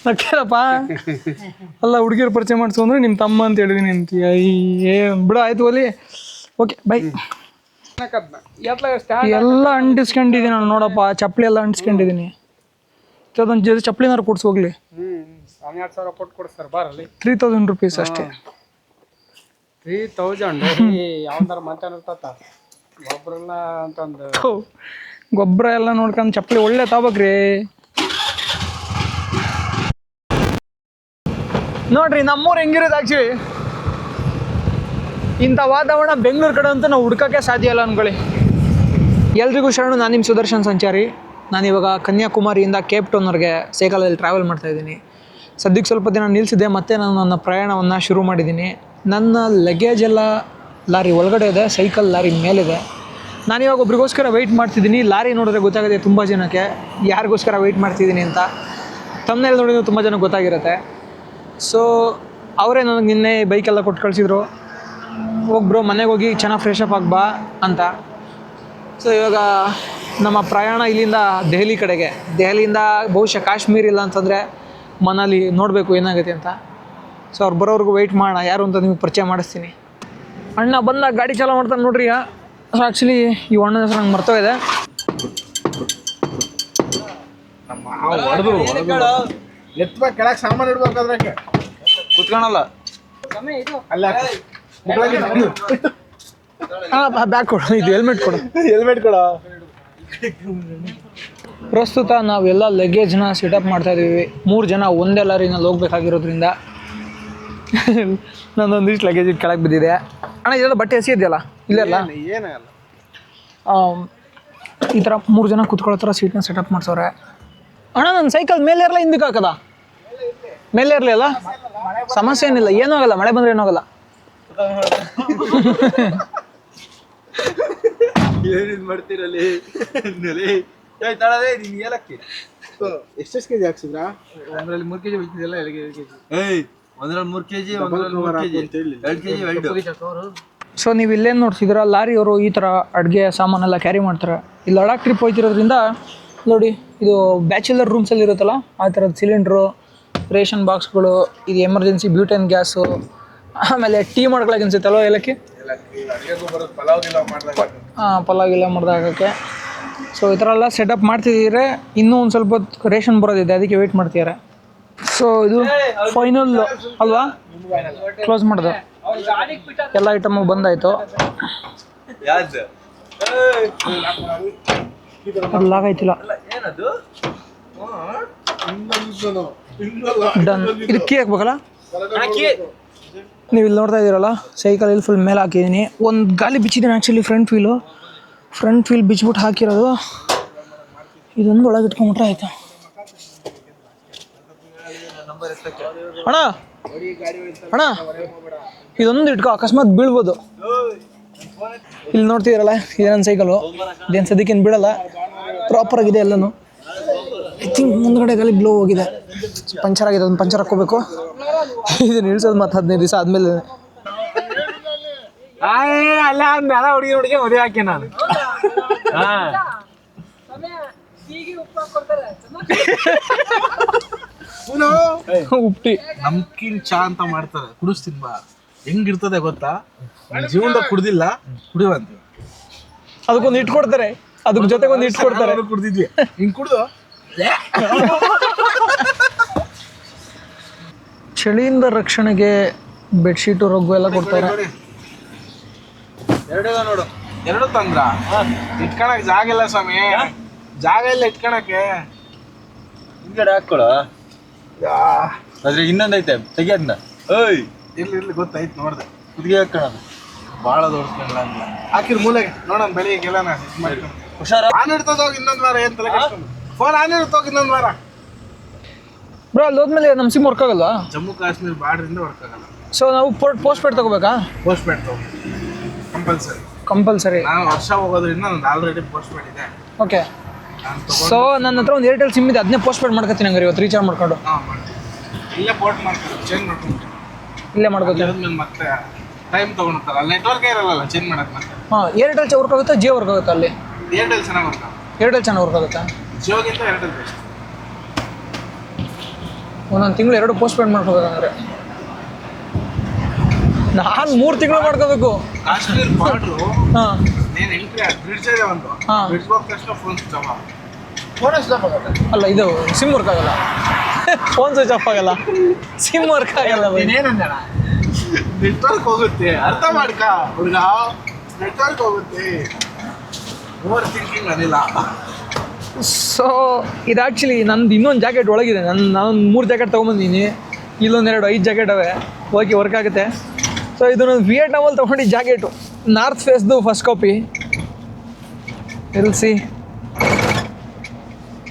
ನಕ್ಕೇನಪ್ಪ ಅಲ್ಲ ಹುಡುಗಿಯರು ಪರಿಚಯ ಮಾಡಿಸು ಅಂದ್ರೆ ನಿಮ್ಮ ತಮ್ಮ ಅಂತ ಹೇಳಿದೀನಿ ಅಂತೀಯ ಬಿಡ ಆಯ್ತು ಅಲ್ಲಿ ಓಕೆ ಬೈ. ಎಲ್ಲ ಅಂಟಿಸ್ಕೊಂಡಿದ್ದೀನಿ ನಾನು ನೋಡಪ್ಪ, ಚಪ್ಪಲಿ ಎಲ್ಲ ಅಂಟಿಸ್ಕೊಂಡಿದ್ದೀನಿ. ಅದೊಂದು ಜೊತೆ ಚಪ್ಪಲಿನಾರು ಕೊಡ್ಸಿ ಹೋಗ್ಲಿ. 12,000 ಕೊಟ್ಟು ಕೊಡ್ತಾರೆ ಬಾರಲ್ಲಿ. 3,000 rupees ಅಷ್ಟೇ. 3,000 ಯಾವ್ದಾರ ಮಾತಾಡ್ತ ಗೊಬ್ಬರ ಅಂತಂದು ಗೊಬ್ಬರ ಎಲ್ಲ ನೋಡ್ಕೊಂಡು ಚಪ್ಪಲಿ ಒಳ್ಳೆ ತಗೋಬೇಕ್ರಿ. ನೋಡ್ರಿ ನಮ್ಮೂರು ಹೆಂಗಿರೋದು ಆ್ಯಕ್ಚುಲಿ. ಇಂಥ ವಾತಾವರಣ ಬೆಂಗಳೂರು ಕಡೆ ಅಂತೂ ನಾವು ಹುಡ್ಕೋಕ್ಕೆ ಸಾಧ್ಯ ಇಲ್ಲ ಅನ್ಕೊಳ್ಳಿ. ಎಲ್ರಿಗೂ ಶರಣು, ನಾನು ನಿಮ್ಮ ಸುದರ್ಶನ್ ಸಂಚಾರಿ. ನಾನಿವಾಗ ಕನ್ಯಾಕುಮಾರಿಯಿಂದ ಕೇಪ್ ಟೌನ್ವರೆಗೆ ಸೈಕಲಲ್ಲಿ ಟ್ರಾವೆಲ್ ಮಾಡ್ತಾಯಿದ್ದೀನಿ. ಸದ್ಯಕ್ಕೆ ಸ್ವಲ್ಪ ದಿನ ನಿಲ್ಲಿಸಿದೆ, ಮತ್ತೆ ನಾನು ನನ್ನ ಪ್ರಯಾಣವನ್ನು ಶುರು ಮಾಡಿದ್ದೀನಿ. ನನ್ನ ಲಗೇಜ್ ಎಲ್ಲ ಲಾರಿ ಒಳಗಡೆ ಇದೆ, ಸೈಕಲ್ ಲಾರಿ ಮೇಲಿದೆ. ನಾನಿವಾಗ ಒಬ್ರಿಗೋಸ್ಕರ ವೆಯ್ಟ್ ಮಾಡ್ತಿದ್ದೀನಿ. ಲಾರಿ ನೋಡಿದ್ರೆ ಗೊತ್ತಾಗುತ್ತೆ ತುಂಬ ಜನಕ್ಕೆ ಯಾರಿಗೋಸ್ಕರ ವೆಯ್ಟ್ ಮಾಡ್ತಿದ್ದೀನಿ ಅಂತ. ತಮ್ಮನೇಲಿ ನೋಡಿದ್ರೆ ತುಂಬ ಜನಕ್ಕೆ ಗೊತ್ತಾಗಿರುತ್ತೆ. ಸೊ ಅವರೇ ನನಗೆ ನಿನ್ನೆ ಬೈಕೆಲ್ಲ ಕೊಟ್ಟು ಕಳಿಸಿದ್ರು, ಹೋಗ್ಬ್ರೋ ಮನೆಗೆ ಹೋಗಿ ಚೆನ್ನಾಗಿ ಫ್ರೆಶ್ ಅಪ್ ಆಗ್ಬಾ ಅಂತ. ಸೊ ಇವಾಗ ನಮ್ಮ ಪ್ರಯಾಣ ಇಲ್ಲಿಂದ ದೆಹಲಿ ಕಡೆಗೆ. ದೆಹಲಿಯಿಂದ ಬಹುಶಃ ಕಾಶ್ಮೀರ ಇಲ್ಲ ಅಂತಂದರೆ ಮನಾಲಿ ನೋಡಬೇಕು ಏನಾಗುತ್ತೆ ಅಂತ. ಸೊ ಅವ್ರು ಬರೋವ್ರಿಗೂ ವೆಯ್ಟ್ ಮಾಡೋಣ, ಯಾರು ಅಂತ ನಿಮಗೆ ಪರಿಚಯ ಮಾಡಿಸ್ತೀನಿ. ಅಣ್ಣ ಬಂದಾಗ ಗಾಡಿ ಚಾಲೂ ಮಾಡ್ತಾನೆ ನೋಡ್ರಿ. ಸೊ ಆ್ಯಕ್ಚುಲಿ ಈ ಅಣ್ಣನ ಹೆಸರು ನಂಗೆ ಮರ್ತೋಗಿದೆ. ಕೆಳಗೆ ಸಾಮಾನು ಇಡ್ಬೇಕಾದ್ರೆ ಕುತ್ಕೊಳಲ್ಲ ಬ್ಯಾಗ್ ಕೊಡು, ಇದು ಹೆಲ್ಮೆಟ್ ಕೊಡು. ಪ್ರಸ್ತುತ ನಾವೆಲ್ಲ ಲಗೇಜ್ನ ಸೆಟಪ್ ಮಾಡ್ತಾ ಇದ್ದೀವಿ. 3 ಜನ ಒಂದೇ ಲಾರಿನಲ್ಲಿ ಹೋಗ್ಬೇಕಾಗಿರೋದ್ರಿಂದ ನನ್ನೊಂದಿಷ್ಟು ಲಗೇಜ್ ಕೆಳಗೆ ಬಿದ್ದಿದೆ. ಅಣ್ಣ ಇದೆಲ್ಲ ಬಟ್ಟೆ ಹಸಿ ಇದೆಯಲ್ಲ ಇಲ್ಲೆಲ್ಲ ಈ ಥರ 3 ಜನ ಕೂತ್ಕೊಳ್ಳೋ ಥರ ಸೀಟ್ನ ಸೆಟಪ್ ಮಾಡ್ಸವ್ರೆ. ಅಣ್ಣ ನನ್ನ ಸೈಕಲ್ ಮೇಲೆ ಇರಲ್ಲ, ಹಿಂದಕ್ಕೆ ಹಾಕದ ಮೇಲೆ ಇರಲಿ ಅಲ್ಲ, ಸಮಸ್ಯೆ ಏನಿಲ್ಲ, ಏನೂ ಆಗಲ್ಲ, ಮಳೆ ಬಂದರೆ ಏನೂ ಆಗಲ್ಲ. ಮಾಡ್ತೀರಲ್ಲಿ ಎಷ್ಟು ಕೆಜಿ ಹಾಕ್ಸಿದ್ರಾ? ಒಂದ್ರಲ್ಲಿ 3 kg ಹೋಗ್ತಿದೆಯಲ್ಲ, 2 kg ಸೊ ನೀವು ಇಲ್ಲೇನು ನೋಡ್ತಿದ್ದೀರ, ಲಾರಿಯವರು ಈ ಥರ ಅಡುಗೆ ಸಾಮಾನೆಲ್ಲ ಕ್ಯಾರಿ ಮಾಡ್ತಾರೆ. ಇಲ್ಲಿ ಲಡಾಖ್ ಟ್ರಿಪ್ ಹೋಗ್ತಿರೋದ್ರಿಂದ ನೋಡಿ, ಇದು ಬ್ಯಾಚುಲರ್ ರೂಮ್ಸಲ್ಲಿ ಇರುತ್ತಲ್ಲ ಆ ಥರದ ಸಿಲಿಂಡ್ರು, ರೇಷನ್ ಬಾಕ್ಸ್ಗಳು, ಇದು ಎಮರ್ಜೆನ್ಸಿ ಬ್ಯೂಟೇನ್ ಗ್ಯಾಸು, ಆಮೇಲೆ ಟೀ ಮಾಡ್ಕೊಳಕ್ಕೆ ಅನ್ಸುತ್ತಲ್ವ ಏಲಕ್ಕಿ, ಪಲಾವ್ ಎಲ್ಲ ಮಾಡ್ದಾಗಕ್ಕೆ. ಸೊ ಈ ಥರ ಎಲ್ಲ ಸೆಟಪ್ ಮಾಡ್ತಿದ್ದೀರ. ಇನ್ನೂ ಒಂದು ಸ್ವಲ್ಪ ಹೊತ್ತು ರೇಷನ್ ಬರೋದಿದೆ, ಅದಕ್ಕೆ ವೆಯ್ಟ್ ಮಾಡ್ತಿದ್ದಾರೆ. ಸೊ ಇದು ಫೈನಲ್ ಅಲ್ವಾ, ಕ್ಲೋಸ್ ಮಾಡಿದೆ, ಎಲ್ಲ ಐಟಮು ಬಂದಾಯಿತು. ಅಲ್ಲಾಗೈತಿಲ್ಲ ಡನ್. ಇದು ಕೀ ಹಾಕ್ಬೇಕಲ್ಲ, ನೀವು ಇಲ್ಲಿ ನೋಡ್ತಾ ಇದ್ದೀರಲ್ಲ ಸೈಕಲ್ ಇಲ್ಲಿ ಫುಲ್ ಮೇಲೆ ಹಾಕಿದ್ದೀನಿ. ಒಂದು ಗಾಲಿ ಬಿಚ್ಚಿದ್ದೀನಿ ಆ್ಯಕ್ಚುಲಿ, ಫ್ರಂಟ್ ವೀಲ್ ಬಿಚ್ಬಿಟ್ಟು ಹಾಕಿರೋದು. ಇದೊಂದು ಒಳಗೆ ಇಟ್ಕೊಂಡ್ಬಿಟ್ರೆ ಆಯ್ತು. ಅಣ್ಣ ಇದೊಂದು ಇಟ್ಕೊ, ಅಕಸ್ಮಾತ್ ಬೀಳ್ಬೋದು. ಇಲ್ಲಿ ನೋಡ್ತಿದ್ದೀರಲ್ಲ ಇದೆ ನನ್ನ ಸೈಕಲು, ಇದೇನು ಸದ್ಯಕ್ಕೇನು ಬೀಳಲ್ಲ, ಪ್ರಾಪರಾಗಿದೆ ಎಲ್ಲನೂ. ಐ ಥಿಂಕ್ ಮುಂದ್ಗಡೆ ಗಾಲಿ ಬ್ಲೋ ಹೋಗಿದೆ, ಪಂಚರ್ ಆಗಿದೆ, ಒಂದು ಪಂಚರ್ ಹಾಕ್ಕೋಬೇಕು. ಇದನ್ನು ಇಳಿಸೋದು ಮತ್ತು 15 ದಿವಸ ಆದಮೇಲೆ. ಅಲ್ಲ ಅಂದಲ್ಲ, ಹುಡುಗಿ ಮದುವೆ ಹಾಕಿ ನಾನು ಉಪ್ಪಿ ನಮ್ಕಿನ್ ಚಾ ಅಂತ ಮಾಡ್ತಾರೆ, ಕುಡಿಸ್ತೀನಿ ಬಾ. ಹೆಂಗಿರ್ತದೆ ಗೊತ್ತಾ, ಜೀವನದಾಗ ಕುಡ್ದಿಲ್ಲ, ಕುಡಿಯುವಂತ ಅದಕ್ಕೊಂದು ಇಟ್ಕೊಡ್ತಾರೆ, ಅದ್ರ ಜೊತೆಗೆ ಒಂದು ಇಟ್ಕೊಡ್ತಾರೆ. ಕುಡ್ದಿದ್ವಿ ಹಿಂಗ್ ಕುಡ್ದು. ಚಳಿಯಿಂದ ರಕ್ಷಣೆಗೆ ಬೆಡ್ಶೀಟು, ರಗ್ಗು ಎಲ್ಲ ಕೊಡ್ತಾರೆ. ನೋಡು, 2 ತಂದ್ರ ಇಟ್ಕೊಳಕ್ ಜಾಗ ಇಲ್ಲ ಸ್ವಾಮಿ, ಜಾಗ ಇಲ್ಲ ಇಟ್ಕೊಳಕ್ಕೆ. ಹಿಂಗಡೆ ಹಾಕೊಳ ಅದ್ರಾಗ ಇನ್ನೊಂದೈತೆ ತೆಗಿಯದ್ನ. ಇರ್ಲಿ ಗೊತ್ತಾಯ್ತು, ನೋಡ್ದೆ ಕುದಿಗೆ ಹಾಕೋಣ, ಭಾಳ ದೋಡ್ಸ್ಕೊಂಡ್ಲ ಅಂತ ಹಾಕಿರ್ ಮೂಲೆಗೆ ನೋಡೋಣ. ಬೆಳಿಗ್ಗೆ ಎಲ್ಲ ಹುಷಾರ ಆನ್ ಇಡ್ತದೋಗಿ ಇನ್ನೊಂದು ವಾರ, ಏನ್ ತಲೆ ಕೆಡ್ಸ್ಕೊಂಡು ಫೋನ್ ಆನ್ ಇಡ್ತೋಗಿ ಇನ್ನೊಂದು ವಾರ. ಬ್ರೋ ಅಲ್ಲಿ ಹೋದ್ಮೇಲೆ ನಮ್ಮ ಸಿಮ್ ವರ್ಕ್ ಆಗಲ್ಲ, ಜಮ್ಮು ಕಾಶ್ಮೀರ ಬಾರ್ಡ್ರಿಂದ ವರ್ಕ್ ಆಗಲ್ಲ. ಸೊ ನಾವು ಪೋಸ್ಟ್ ಪೇಡ್ ತಗೋಬೇಕಾ? ಪೋಸ್ಟ್ ಪೇಡ್ ತಗೋ, ಕಂಪಲ್ಸರಿ. ನಾನು ವರ್ಷ ಹೋಗೋದ್ರಿಂದ ನಂದು ಆಲ್ರೆಡಿ ಪೋಸ್ಟ್ ಪೇಡ್ ಇದೆ. ಓಕೆ, ಸೊ ನನ್ನ ಹತ್ರ ಒಂದು ಏರ್ಟೆಲ್ ಸಿಮ್ ಇದೆ, ಅದನ್ನೇ ಪೋಸ್ಟ್ ಪೇಡ್ ಮಾಡ್ಕೊತೀನಿ ಹಂಗಾರೆ ಇವತ್ತು ರೀಚಾರ್ಜ್ ಮಾಡ್ಕೊಂಡು. ಇಲ್ಲೇ ಪೋರ್ಟ್ ಮಾಡ್ಕೊಂಡು ಚೇಂಜ್ ಮಾಡ್ಕೊಂಡು ಇಲ್ಲೇ ಮಾಡ್ಕೋತೀನಿ. ಆದ್ಮೇಲೆ ಮತ್ತೆ ಟೈಮ್ ತೊಗೊಳುತ್ತಲ್ಲ, ಅಲ್ಲಿ ನೆಟ್ವರ್ಕ್ ಇರಲ್ಲ ಚೇಂಜ್ ಮಾಡಕ್ಕೆ. ಮತ್ತೆ ಏರ್ಟೆಲ್ ವರ್ಕ್ ಆಗುತ್ತೆ, ಜಿಯೋ ವರ್ಕ್ ಆಗುತ್ತೆ? ಅಲ್ಲಿ ಏರ್ಟೆಲ್ ಚೆನ್ನಾಗಿ ವರ್ಕ್ ಆಗುತ್ತೆ. ಏರ್ಟೆಲ್ ಚೆನ್ನಾಗಿ ವರ್ಕ್ ಆಗುತ್ತೆ, ಜಿಯೋಗಿಂತ ಏರ್ಟೆಲ್ ಬೆಸ್ಟ್. ಒಂದೊಂದು ತಿಂಗಳು 2 ಪೋಸ್ಟ್ಪೋನ್ ಮಾಡ್ಕೋಬೇಕಂದ್ರೆ ನಾನು 3 ತಿಂಗಳು ಮಾಡ್ಕೋಬೇಕು. ಕಾಶ್ಮೀರ್ ಬಾರ್ಡ್ರು ಹಾಂ ನೀನು ಎಂಟ್ರಿ ಬ್ರಿಡ್ಜ್ ಇದೆ ಒಂದು ಹಾಂ ಬ್ರಿಡ್ಜ್ ಹೋದ ತಕ್ಷಣ phone switch off phone switch off ಆಗುತ್ತೆ. ಅಲ್ಲ ಇದು ಸಿಮ್ ವರ್ಕ್ ಆಗಲ್ಲ, ಫೋನ್ ಸ್ವಿಚ್ ಆಫ್ ಆಗಲ್ಲ, ಸಿಮ್ ವರ್ಕ್ ಆಗಲ್ಲ. ನೀನೇನಂದಣ ನೆಟ್ವರ್ಕ್ ಹೋಗುತ್ತೆ, ಅರ್ಥ ಮಾಡ್ಕ ಹುಡುಗ, ನೆಟ್ವರ್ಕ್ ಹೋಗುತ್ತೆ. ಓವರ್ ಥಿಂಕಿಂಗ್ ಅದಿಲ್ಲ. ಸೊ ಇದು ಆ್ಯಕ್ಚುಲಿ ನಂದು ಇನ್ನೊಂದು ಜಾಕೆಟ್ ಒಳಗಿದೆ. ನಾನು 3 ಜಾಕೆಟ್ ತೊಗೊಂಬಂದಿನಿ, ಇಲ್ಲೊಂದು 2 5 ಜಾಕೆಟ್ ಅವೆ, ಹೋಗಿ ವರ್ಕ್ ಆಗುತ್ತೆ. ಸೊ ಇದು ನಾನು ವಿಯೆಟ್ನಾಮಲ್ಲಿ ತೊಗೊಂಡಿದ್ದ ಜಾಕೆಟು, ನಾರ್ತ್ ಫೇಸ್ದು ಫಸ್ಟ್ ಕಾಪಿ. ಎಲ್ಸಿ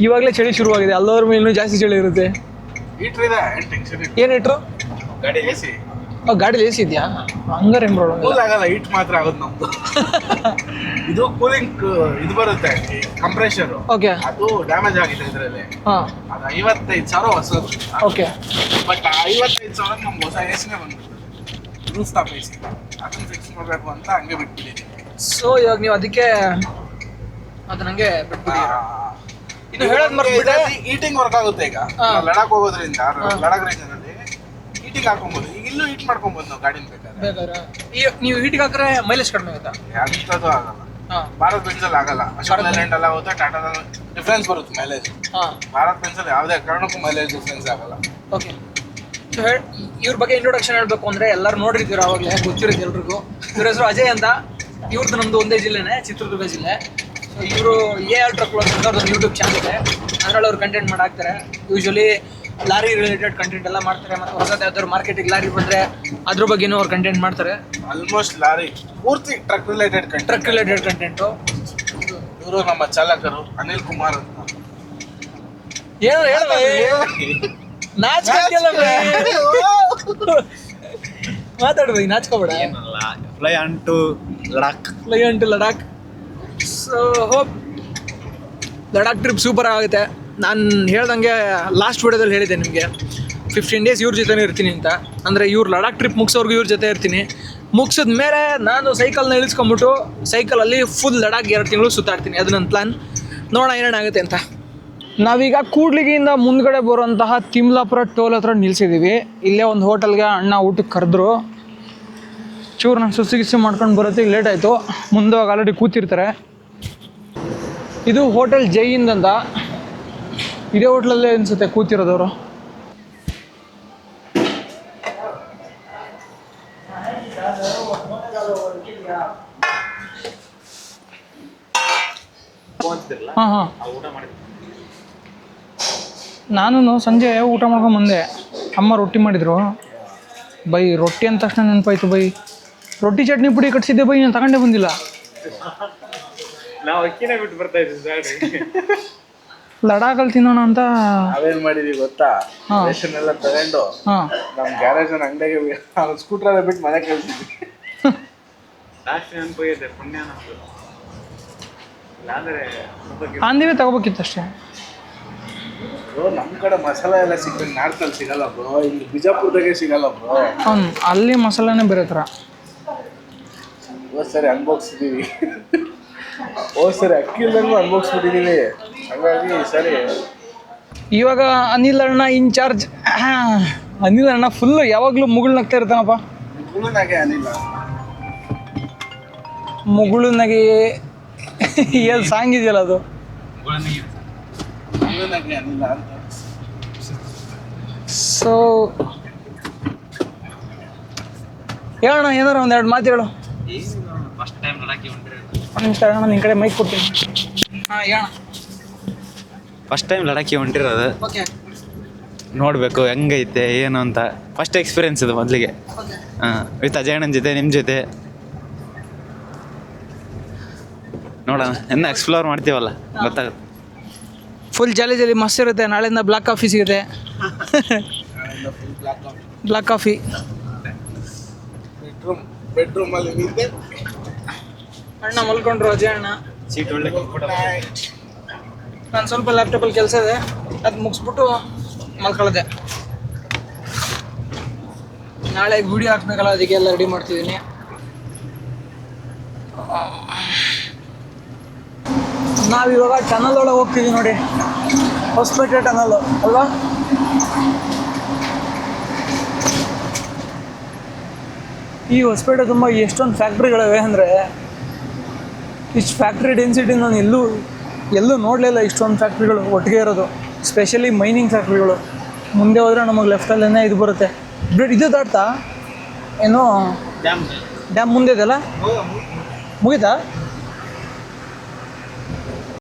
ಇವಾಗಲೇ ಚಳಿ ಶುರುವಾಗಿದೆ, ಅಲ್ಲೋದ್ರ ಮೇಲೆ ಇನ್ನೂ ಜಾಸ್ತಿ ಚಳಿ ಇರುತ್ತೆ. ಹೀಟ್ರ್ ಇದೆ, ಏನು ಟೆನ್ಷನ್ ಇಲ್ಲ. ಏನು ಇಟ್ರು? ಗಾಡಿ ಎ ಸಿ. ಗಾಡೀಲಿ ಎ ಸಿ ಇದೆಯಾ? ಹಂಗಾರೆ ಏನು ಪ್ರಾಬ್ಲಮ್ ಕೂಲ್ ಆಗಲ್ಲ, ಹೀಟ್ ಮಾತ್ರ ಆಗೋದು ನಮ್ದು. ಇದು ಕೂಲಿಂಗ್ ಇದು ಬರುತ್ತೆ ಕಂಪ್ರೆಷರ್, ಓಕೆ. ಅದು ಡ್ಯಾಮೇಜ್ ಆಗಿದೆ ಇದರಲ್ಲಿ. ಹಾಂ ಅದು 55,000 ಹೊಸದು. ಓಕೆ. ಬಟ್ 55,000 ನಮ್ಗೆ ಹೊಸ ಎ ಸಿನೇ ಬಂದ್ಬಿಡ್ತದೆ, ರೂಫ್ ಟಾಪ್ ಎ ಸಿ. ಅದನ್ನು ಫಿಕ್ಸ್ ಮಾಡಬೇಕು ಅಂತ ಹಂಗೆ ಬಿಟ್ಬಿಟ್ಟಿದ್ದೀನಿ. ಸೊ ಇವಾಗ ನೀವು ಅದಕ್ಕೆ ಅದು ನನಗೆ ಬಿಟ್ಬಿಡಿ. ಇನ್ನು ಹೇಳೋದು ಮರ್ಬಿಟ್ಟೆ, ಹೀಟಿಂಗ್ ವರ್ಕ್ ಆಗುತ್ತೆ. ಈಗ ಲಡಾಖ್ ಹೋಗೋದ್ರಿಂದ ಲಡಾಖ್ ರೇಂಜಲ್ಲಿ ಹೀಟಿಂಗ್ ಹಾಕೊಬೋದು. ಈಗ ಇಲ್ಲೂ ಹೀಟ್ ಮಾಡ್ಕೊಬೋದು ನಾವು ಗಾಡಿನ ಬೇಕಾದ್ರೆ. ನೀವು ಹೀಟಿಗೆ ಹಾಕಿದ್ರೆ ಮೈಲೇಜ್ ಕಡಿಮೆ ಆಗುತ್ತಾ? ಅಂಥದ್ದು ಆಗಲ್ಲ. ಹಾಂ ಭಾರತ್ ಬೆಂಜಲ್ಲಿ ಆಗಲ್ಲ, ಅಶೋಕ್ ಲೇಲ್ಯಾಂಡ್ ಎಲ್ಲ ಹೋಗುತ್ತೆ, ಟಾಟಾದಲ್ಲಿ ಡಿಫ್ರೆನ್ಸ್ ಬರುತ್ತೆ ಮೈಲೇಜ್. ಹಾಂ ಭಾರತ್ ಬೆಂಜಲ್ಲಿ ಯಾವುದೇ ಕಾರಣಕ್ಕೂ ಮೈಲೇಜ್ ಡಿಫ್ರೆನ್ಸ್ ಆಗಲ್ಲ. ಓಕೆ. ಸೊ ಇವ್ರ ಬಗ್ಗೆ ಇಂಟ್ರೊಡಕ್ಷನ್ ಹೇಳಬೇಕು ಅಂದರೆ ಎಲ್ಲರೂ ನೋಡಿರ್ತೀರ, ಆವಾಗಲೇ ಗೊತ್ತಿರುತ್ತೆ ಎಲ್ರಿಗೂ. ಇವ್ರ ಹೆಸರು ಅಜಯ್ ಅಂತ. ಇವ್ರದ್ದು ನಮ್ಮದು ಒಂದೇ ಜಿಲ್ಲೆನೇ, ಚಿತ್ರದುರ್ಗ ಜಿಲ್ಲೆ. ಸೊ ಇವರು AR ಟ್ರಕ್ ವ್ಲಾಗ್ಸ್ ಅಂತ ಅವ್ರದ್ದು ಯೂಟ್ಯೂಬ್ ಚಾನಲ್ ಇದೆ, ಅದರಲ್ಲಿ ಅವ್ರು ಕಂಟೆಂಟ್ ಮಾಡಾಕ್ತಾರೆ. ಯೂಶ್ವಲಿ ಲಾರಿ ರಿಲೇಟೆಡ್ ಕಂಟೆಂಟ್ ಎಲ್ಲ ಮಾಡ್ತಾರೆ, ಮತ್ತು ಹೊಸದು ಯಾವ್ದಾದ್ರು ಮಾರ್ಕೆಟಿಗೆ ಲಾರಿ ಬಂದರೆ ಅದ್ರ ಬಗ್ಗೆನೂ ಅವ್ರು ಕಂಟೆಂಟ್ ಮಾಡ್ತಾರೆ. ಆಲ್ಮೋಸ್ಟ್ ಲಾರಿ ಪೂರ್ತಿ ಟ್ರಕ್ ರಿಲೇಟೆಡ್ ಕಂಟೆಂಟು. ಇವರು ನಮ್ಮ ಚಾಲಕರು ಅನಿಲ್ ಕುಮಾರ್ ಅಂತ. ಏನು ಹೇಳ ನಾಚ್ಕೊಂತಿಯಲ್ಲ ಮಾತಾಡ್ಬೇಕು, ನಾಚ್ಕೋಬೇಡ. Fly on to Ladakh. So hope Ladakh trip super ಆಗುತ್ತೆ. ನಾನು ಹೇಳ್ದಂಗೆ ಲಾಸ್ಟ್ ವಿಡಿಯೋದಲ್ಲಿ ಹೇಳಿದ್ದೆ ನಿಮಗೆ 15 ಡೇಸ್ ಇವ್ರ ಜೊತೆನೇ ಇರ್ತೀನಿ ಅಂತ. ಅಂದರೆ ಇವ್ರು ಲಡಾಖ್ ಟ್ರಿಪ್ ಮುಗಿಸೋರ್ಗು ಇವ್ರ ಜೊತೆ ಇರ್ತೀನಿ. ಮುಗಿಸಿದ ಮೇಲೆ ನಾನು ಸೈಕಲ್ನ ಇಳಿಸ್ಕೊಂಬಿಟ್ಟು ಸೈಕಲಲ್ಲಿ ಫುಲ್ ಲಡಾಖ್ 2 ತಿಂಗಳು ಸುತ್ತಾಡ್ತೀನಿ. ಅದು ನನ್ನ ಪ್ಲ್ಯಾನ್. ನೋಡೋಣ ಏನೇನಾಗುತ್ತೆ ಅಂತ. ನಾವೀಗ ಕೂಡ್ಲಿಗಿಯಿಂದ ಮುಂದ್ಗಡೆ ಬರುವಂತಹ ತಿಮ್ಲಾಪುರ ಟೋಲ್ ಹತ್ರ ನಿಲ್ಸಿದ್ದೀವಿ. ಇಲ್ಲೇ ಒಂದು ಹೋಟೆಲ್ಗೆ ಅಣ್ಣ ಊಟಕ್ಕೆ ಕರೆದ್ರು. ಚೂರು ನಾನು ಸುಸಿಗಿಸಿ ಮಾಡ್ಕೊಂಡು ಬರೋತ್ತಿಗೆ ಲೇಟ್ ಆಯಿತು. ಮುಂದೆ ಆಲ್ರೆಡಿ ಕೂತಿರ್ತಾರೆ. ಇದು ಹೋಟೆಲ್ ಜೈಹಿಂದ್ ಅಂತ. ಇದೇ ಹೋಟ್ಲಲ್ಲೇ ಅನಿಸುತ್ತೆ ಕೂತಿರೋದವರು. ಹಾಂ ನಾನು ಸಂಜೆ ಊಟ ಮಾಡ್ಕೊಂಡು ಬಂದೆ. ಅಮ್ಮ ರೊಟ್ಟಿ ಮಾಡಿದರು. ಬೈ ರೊಟ್ಟಿ ಅಂದ ತಕ್ಷಣ ನೆನಪಾಯ್ತು ಬೈ, ರೊಟ್ಟಿ ಚಟ್ನಿ ಪುಡಿ ಕಟ್ಸಿದ್ದೆ ಬೈ, ನಾನು ತಗೊಂಡೇ ಬಂದಿಲ್ಲ. ನಾವು ಅಕ್ಕಿನೇ ಬಿಟ್ಟು ಬರ್ತಾ ಇದ್ದೀವಿ ಲಡಾಖಲ್ಲಿ ತಿನ್ನೋಣ ಅಂತ. ನಾವೇನ್ ಮಾಡಿದೀವಿ ಗೊತ್ತಾ, ರೇಷನ್ ಎಲ್ಲ ತಗೊಂಡು ನಮ್ಮ ಗ್ಯಾರೇಜ್ ಅಂಗಡಿಗೆ ಸ್ಕೂಟರ್ ಬಿಟ್ಟು ಮನೆ ಕಳ್ಸಿದ್ವಿ. ಅಂದಿವೇ ತಗೋಬೇಕಿತ್ತು ಅಷ್ಟೇ. ನಮ್ಮ ಕಡೆ ಮಸಾಲೆ ಎಲ್ಲ ಸಿಗ್ತದೆ, ನಾರ್ತಲ್ಲಿ ಸಿಗಲ್ಲ ಬ್ರೋ, ಇಲ್ಲಿ ಬಿಜಾಪುರದಾಗೆ ಸಿಗಲ್ಲ ಬ್ರೋ. ಅಲ್ಲಿ ಮಸಾಲೆನೇ ಬೇರೆ ಥರ. ಸರಿ ಅನ್ಬೋಗ್ಸಿದ್ದೀವಿ, ಸರಿ ಅಕ್ಕಿ ಇಲ್ದಂಗೂ ಅನ್ಬೋಗ್ಸ್ಬಿಟ್ಟಿದ್ದೀವಿ. ಹಾಗಾಗಿ ಸರಿ ಇವಾಗ ಅನಿಲ್ ಅಣ್ಣ ಇನ್ಚಾರ್ಜ್. ಅನಿಲ್ ಅಣ್ಣ ಫುಲ್ಲು ಯಾವಾಗಲೂ ಮುಗುಳ್ನಾಗ್ತಾ ಇರ್ತಾನಪ್ಪ. ಮುಗುಳುನಾಗೆ ಅನಿಲ್ಲ, ಮುಗುಳುನಾಗೆ ಏನು ಸಾಂಗ್ ಇದೆಯಲ್ಲ ಅದು. ಮುಗುಳುನಾಗೆ ಅನಿಲ್ಲ ಅಂತ. ಸೊ ಹೇಳೋಣ, ಏನಾರ 1-2 ಮಾತು ಹೇಳು. ಫಸ್ಟ್ ಟೈಮ್ ಲಡಾಖಿ ಅಣ್ಣ ನಿನ್ನ ಕಡೆ ಮೈಕ್ ಕೊಡ್ತೀನಿ. ಹಾಂ ಹೇಳೋಣ. ಫಸ್ಟ್ ಟೈಮ್ ಲಡಾಖಿ ಹೊಂಟಿರೋದು, ಓಕೆ. ನೋಡಬೇಕು ಹೆಂಗೈತೆ ಏನು ಅಂತ. ಫಸ್ಟ್ ಎಕ್ಸ್ಪೀರಿಯೆನ್ಸ್ ಇದು ಮೊದಲಿಗೆ. ಹಾಂ, ವಿತ್ ಅಜಯಣ್ಣನ ಜೊತೆ, ನಿಮ್ಮ ಜೊತೆ ನೋಡೋಣ, ಇನ್ನು ಎಕ್ಸ್ಪ್ಲೋರ್ ಮಾಡ್ತೀವಲ್ಲ ಗೊತ್ತಾಗುತ್ತೆ. ಫುಲ್ ಜಾಲಿ ಜಾಲಿ ಮಸ್ತ್ ಇರುತ್ತೆ. ನಾಳೆಯಿಂದ ಬ್ಲ್ಯಾಕ್ ಕಾಫಿ ಸಿಗುತ್ತೆ. ಬ್ಲ್ಯಾಕ್ ಕಾಫಿ ಬೆಡ್ರೂಮಲ್ಲಿ ನಿಂತೆ ಅಣ್ಣ ಮಲ್ಕೊಂಡ್ರು. ಅಜಯ್ ಅಣ್ಣ ಸೀಟ್ ಒಳ್ಳೆ ನಾನು ಸ್ವಲ್ಪ ಲ್ಯಾಪ್ಟಾಪಲ್ಲಿ ಕೆಲಸ ಇದೆ, ಅದು ಮುಗಿಸ್ಬಿಟ್ಟು ಮಲ್ಕೊಳ್ಳೋದೆ. ನಾಳೆ ವಿಡಿಯೋ ಹಾಕ್ಬೇಕಲ್ಲ, ಅದಕ್ಕೆ ಎಲ್ಲ ರೆಡಿ ಮಾಡ್ತಿದ್ದೀನಿ. ನಾವಿವಾಗ ಟನಲ್ ಒಳಗೆ ಹೋಗ್ತಿದ್ದೀವಿ ನೋಡಿ, ಹೊಸಪೇಟೆ ಟನಲ್ಲು ಅಲ್ವಾ. ಈ ಹೊಸಪೇಟೆ ತುಂಬ ಎಷ್ಟೊಂದು ಫ್ಯಾಕ್ಟ್ರಿಗಳಿವೆ ಅಂದರೆ ಇಷ್ಟು ಫ್ಯಾಕ್ಟ್ರಿ ಡೆನ್ಸಿಟಿ ನಾನು ಎಲ್ಲೂ ನೋಡಲಿಲ್ಲ. ಇಷ್ಟೊಂದು ಫ್ಯಾಕ್ಟ್ರಿಗಳು ಒಟ್ಟಿಗೆ ಇರೋದು, ಸ್ಪೆಷಲಿ ಮೈನಿಂಗ್ ಫ್ಯಾಕ್ಟ್ರಿಗಳು. ಮುಂದೆ ಹೋದರೆ ನಮಗೆ ಲೆಫ್ಟಲ್ಲೇ ಇದು ಬರುತ್ತೆ. ಇದು ದಾಟ್ತಾ ಏನೋ ಡ್ಯಾಮ್ ಮುಂದೆ ಇದೆಯಲ್ಲ, ಮುಗಿತಾ?